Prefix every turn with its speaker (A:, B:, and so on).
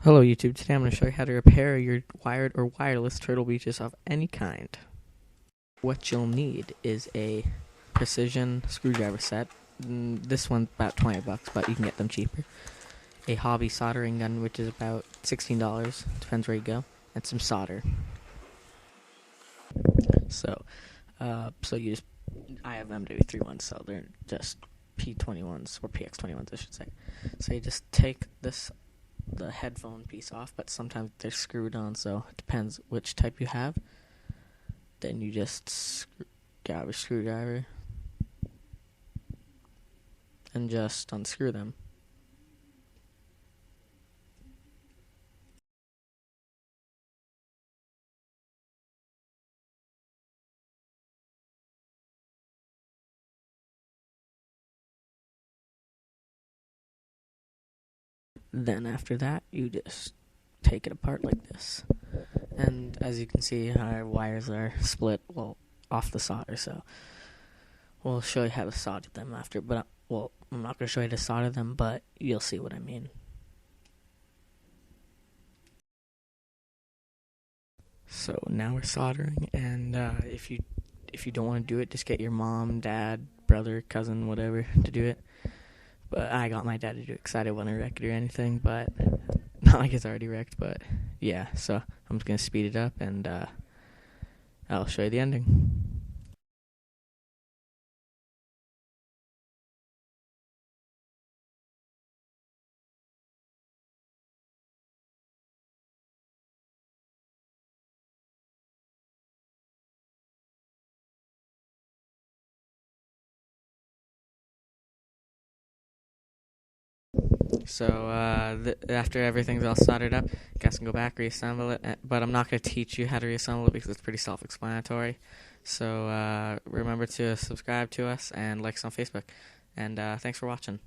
A: Hello YouTube, today I'm going to show you how to repair your wired or wireless turtle beaches of any kind. What you'll need is a precision screwdriver set. This one's about 20 bucks, but you can get them cheaper. A hobby soldering gun, which is about $16, depends where you go, and some solder. So you just, I have MW3 ones, so they're just P21s, or PX21s I should say. So you just take the headphone piece off, but sometimes they're screwed on, so it depends which type you have. Then you just grab a screwdriver and just unscrew them. Then after that, you just take it apart like this. And as you can see, our wires are split, off the solder, so we'll show you how to solder them after, but I'm not going to show you how to solder them, but you'll see what I mean. So now we're soldering, and if you don't want to do it, just get your mom, dad, brother, cousin, whatever to do it. But I got my dad to do it because I didn't want to wreck it or anything, but not like it's already wrecked, but yeah, so I'm just going to speed it up, and I'll show you the ending. So after everything's all soldered up, you guys can go back, reassemble it, but I'm not going to teach you how to reassemble it because it's pretty self-explanatory. So remember to subscribe to us and like us on Facebook, and thanks for watching.